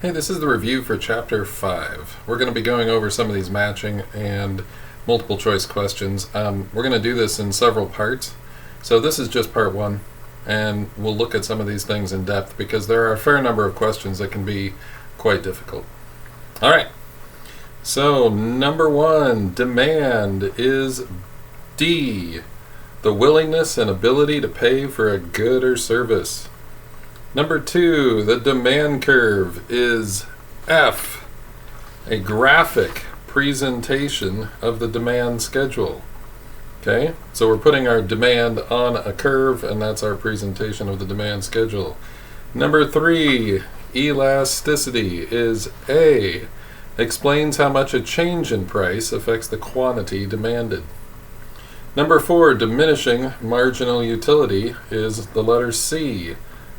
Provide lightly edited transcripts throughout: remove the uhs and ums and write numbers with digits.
Hey, this is the review for Chapter 5. We're going to be going over some of these matching and multiple choice questions. We're going to do this in several parts. So this is just part 1, and we'll look at some of these things in depth because there are a fair number of questions that can be quite difficult. All right. So number 1, demand is D, the willingness and ability to pay for a good or service. Number 2, the demand curve is F, a graphic presentation of the demand schedule. Okay, so we're putting our demand on a curve, and that's our presentation of the demand schedule. Number 3, elasticity is A, explains how much a change in price affects the quantity demanded. Number 4, diminishing marginal utility is the letter C.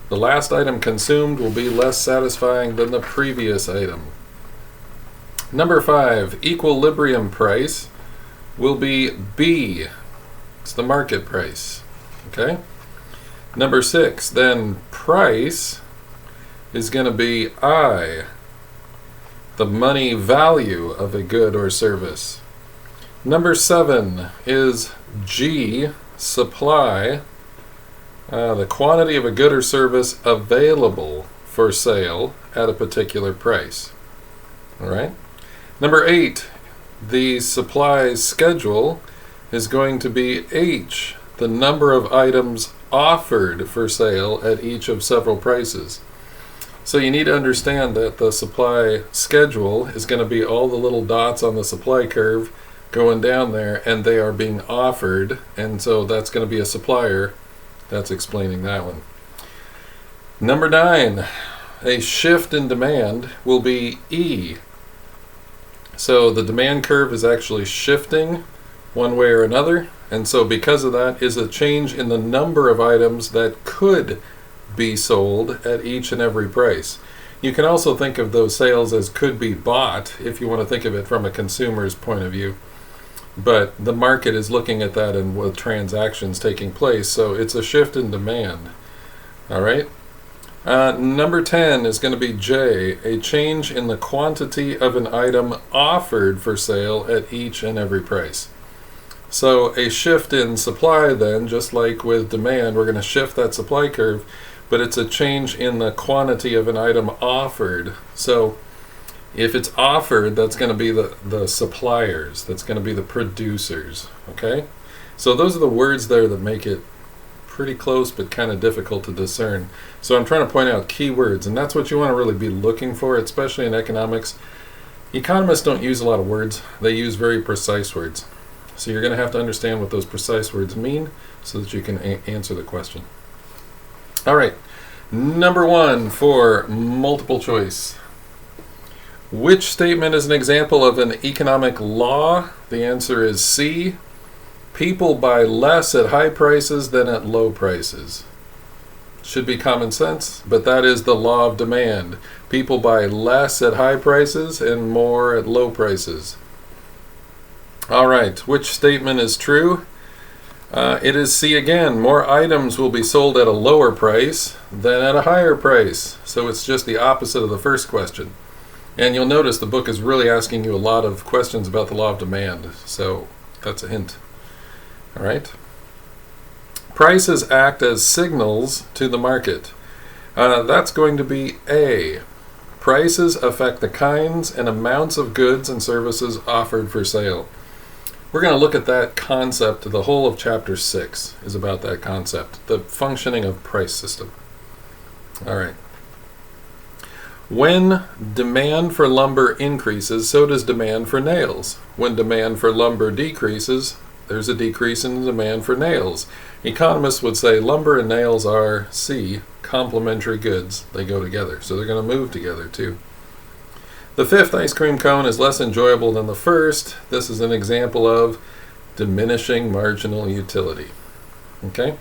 The last item consumed will be less satisfying than the previous item. Number 5, equilibrium price will be B. It's the market price. Okay? Number 6, then price is going to be I, the money value of a good or service. Number 7 is G, supply. The quantity of a good or service available for sale at a particular price. All right. Number 8, the supply schedule is going to be H, the number of items offered for sale at each of several prices. So you need to understand that the supply schedule is going to be all the little dots on the supply curve going down there, and they are being offered, and so that's going to be a supplier. That's explaining that one. Number 9, a shift in demand will be E. So the demand curve is actually shifting one way or another, and so because of that is a change in the number of items that could be sold at each and every price. You can also think of those sales as could be bought if you want to think of it from a consumer's point of view. But the market is looking at that and with transactions taking place, so it's a shift in demand. All right. Number 10 is going to be J, a change in the quantity of an item offered for sale at each and every price. So a shift in supply then, just like with demand, we're going to shift that supply curve, but it's a change in the quantity of an item offered. So if it's offered, that's going to be the suppliers. That's going to be the producers. Okay? So those are the words there that make it pretty close but kind of difficult to discern. So I'm trying to point out key words, and that's what you want to really be looking for, especially in economics. Economists don't use a lot of words. They use very precise words. So you're going to have to understand what those precise words mean so that you can answer the question. All right. Number 1 for multiple choice. Which statement is an example of an economic law? The answer is C. People buy less at high prices than at low prices. Should be common sense, but that is the law of demand. People buy less at high prices and more at low prices. All right, which statement is true? It is C again. More items will be sold at a lower price than at a higher price. So it's just the opposite of the first question. And you'll notice the book is really asking you a lot of questions about the law of demand. So that's a hint. All right. Prices act as signals to the market. That's going to be A. Prices affect the kinds and amounts of goods and services offered for sale. We're going to look at that concept. The whole of Chapter 6 is about that concept, the functioning of price system. All right. When demand for lumber increases, so does demand for nails. When demand for lumber decreases, there's a decrease in the demand for nails. Economists would say lumber and nails are C, complementary goods. They go together, so they're going to move together too. The 5th ice cream cone is less enjoyable than the first. This is an example of diminishing marginal utility. Okay?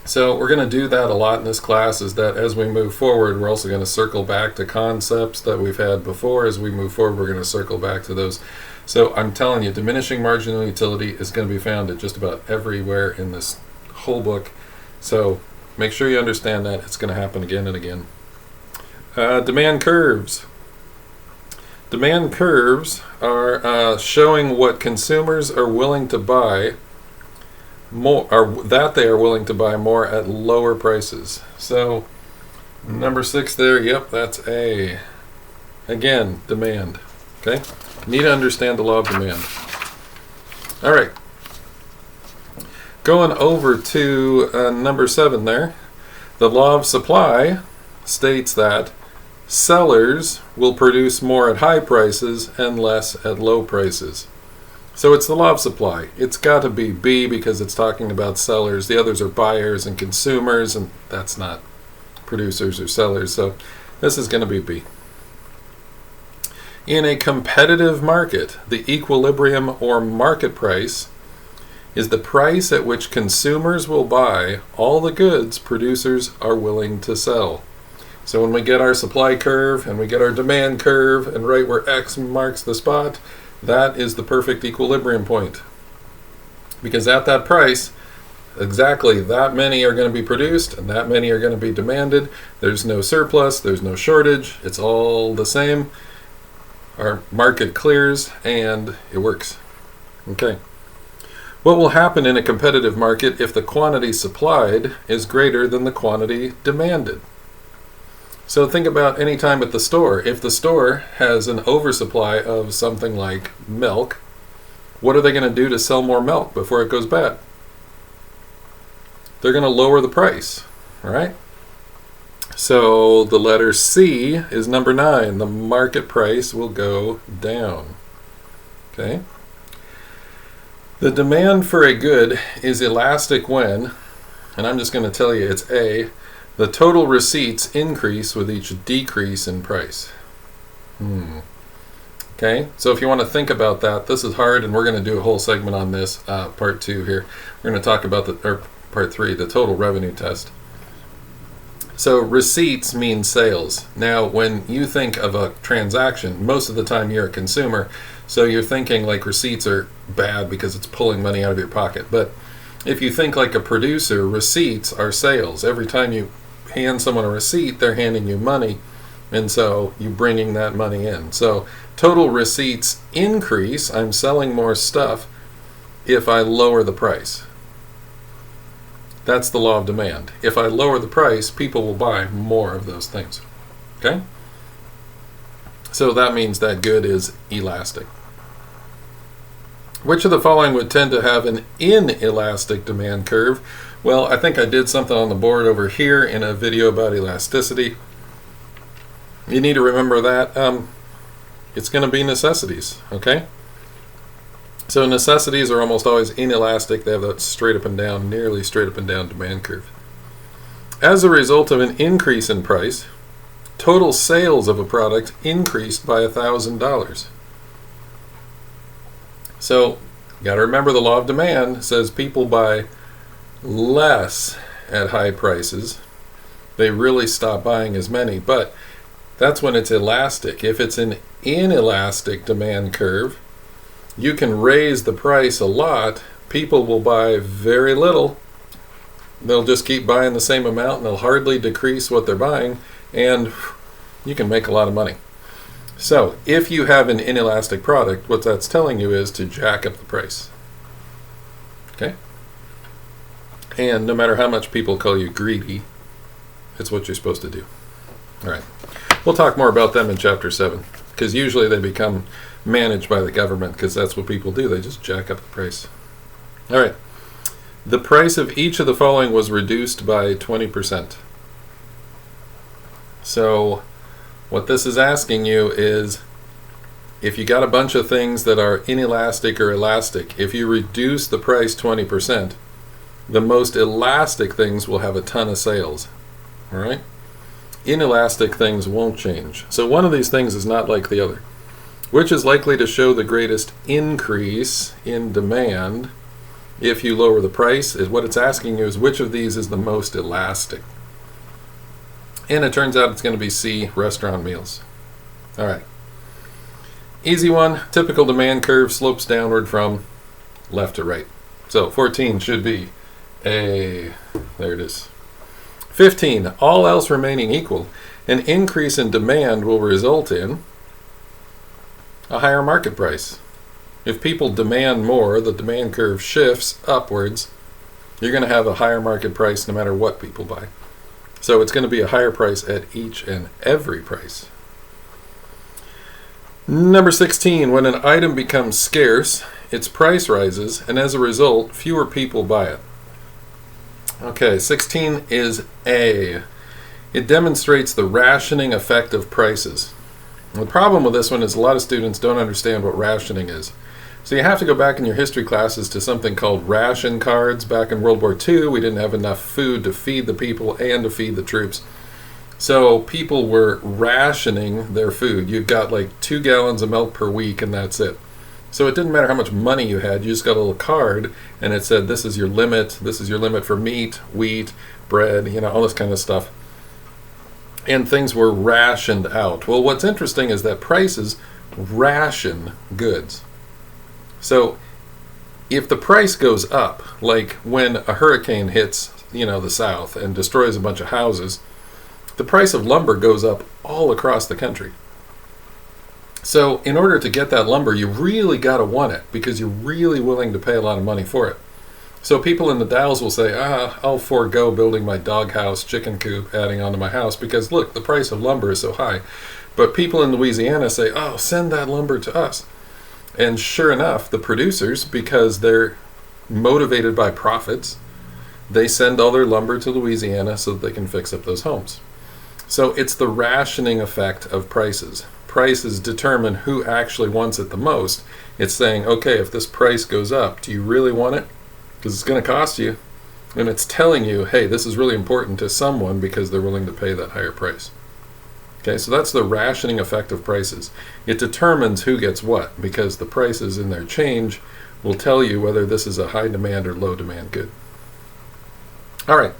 So we're going to do that a lot in this class, is that as we move forward, we're also going to circle back to concepts that we've had before. As we move forward, we're going to circle back to those. So I'm telling you, diminishing marginal utility is going to be found at just about everywhere in this whole book. So make sure you understand that. It's going to happen again and again. Demand curves. Demand curves are showing what consumers are willing to buy more, or that they are willing to buy more at lower prices. So number 6 there, yep, that's A. Again, demand. Okay, need to understand the law of demand. All right, going over to number 7 there, the law of supply states that sellers will produce more at high prices and less at low prices. So it's the law of supply. It's got to be B because it's talking about sellers. The others are buyers and consumers, and that's not producers or sellers. So this is going to be B. In a competitive market, the equilibrium or market price is the price at which consumers will buy all the goods producers are willing to sell. So when we get our supply curve and we get our demand curve, and right where X marks the spot, that is the perfect equilibrium point. Because at that price, exactly that many are going to be produced and that many are going to be demanded. There's no surplus, there's no shortage, it's all the same. Our market clears and it works. Okay. What will happen in a competitive market if the quantity supplied is greater than the quantity demanded? So think about any time at the store. If the store has an oversupply of something like milk, what are they going to do to sell more milk before it goes bad? They're going to lower the price, all right? So the letter C is number 9. The market price will go down, okay? The demand for a good is elastic when, and I'm just going to tell you it's A, the total receipts increase with each decrease in price. Okay, so if you want to think about that, this is hard, and we're going to do a whole segment on this, part 2 here. We're going to talk about part 3, the total revenue test. So receipts mean sales. Now, when you think of a transaction, most of the time you're a consumer, so you're thinking like receipts are bad because it's pulling money out of your pocket. But if you think like a producer, receipts are sales. Every time you hand someone a receipt, they're handing you money, and so you're bringing that money in. So total receipts increase, I'm selling more stuff, if I lower the price. That's the law of demand. If I lower the price, people will buy more of those things. Okay? So that means that good is elastic. Which of the following would tend to have an inelastic demand curve? Well, I think I did something on the board over here in a video about elasticity. You need to remember that it's going to be necessities, okay? So necessities are almost always inelastic. They have that straight up and down, nearly straight up and down demand curve. As a result of an increase in price, total sales of a product increased by $1,000. So you got to remember the law of demand says people buy less at high prices. They really stop buying as many, but that's when it's elastic. If it's an inelastic demand curve, you can raise the price a lot. People will buy very little. They'll just keep buying the same amount and they'll hardly decrease what they're buying, and you can make a lot of money. So if you have an inelastic product, what that's telling you is to jack up the price. Okay? And no matter how much people call you greedy, it's what you're supposed to do. All right. We'll talk more about them in Chapter 7, because usually they become managed by the government, because that's what people do. They just jack up the price. All right. The price of each of the following was reduced by 20%. So what this is asking you is, if you got a bunch of things that are inelastic or elastic, if you reduce the price 20%, the most elastic things will have a ton of sales. All right? Inelastic things won't change. So one of these things is not like the other. Which is likely to show the greatest increase in demand if you lower the price? Is what it's asking you is which of these is the most elastic. And it turns out it's going to be C, restaurant meals. All right. Easy one. Typical demand curve slopes downward from left to right. So 14 should be A. There it is. 15. All else remaining equal, an increase in demand will result in a higher market price. If people demand more, the demand curve shifts upwards. You're going to have a higher market price no matter what people buy. So it's going to be a higher price at each and every price. Number 16, when an item becomes scarce, its price rises, and as a result, fewer people buy it. Okay, 16 is A. It demonstrates the rationing effect of prices. The problem with this one is a lot of students don't understand what rationing is. So you have to go back in your history classes to something called ration cards. Back in World War II, we didn't have enough food to feed the people and to feed the troops. So people were rationing their food. You got like 2 gallons of milk per week and that's it. So it didn't matter how much money you had, you just got a little card and it said this is your limit for meat, wheat, bread, all this kind of stuff. And things were rationed out. Well, what's interesting is that prices ration goods. So if the price goes up, like when a hurricane hits, the South and destroys a bunch of houses, the price of lumber goes up all across the country. So in order to get that lumber, you really got to want it because you're really willing to pay a lot of money for it. So people in the Dalles will say, I'll forego building my doghouse, chicken coop, adding onto my house because look, the price of lumber is so high. But people in Louisiana say, send that lumber to us. And sure enough, the producers, because they're motivated by profits, they send all their lumber to Louisiana so that they can fix up those homes. So it's the rationing effect of prices. Prices determine who actually wants it the most. It's saying, okay, if this price goes up, do you really want it? Because it's going to cost you. And it's telling you, hey, this is really important to someone because they're willing to pay that higher price. Okay, so that's the rationing effect of prices. It determines who gets what because the prices in their change will tell you whether this is a high demand or low demand good. All right.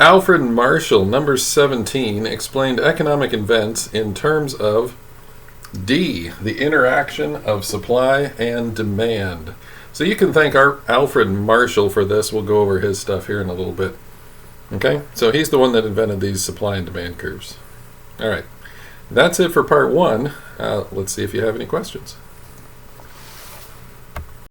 Alfred Marshall, number 17, explained economic events in terms of D, the interaction of supply and demand. So you can thank our Alfred Marshall for this. We'll go over his stuff here in a little bit. Okay, so he's the one that invented these supply and demand curves. All right, that's it for part 1. Let's see if you have any questions.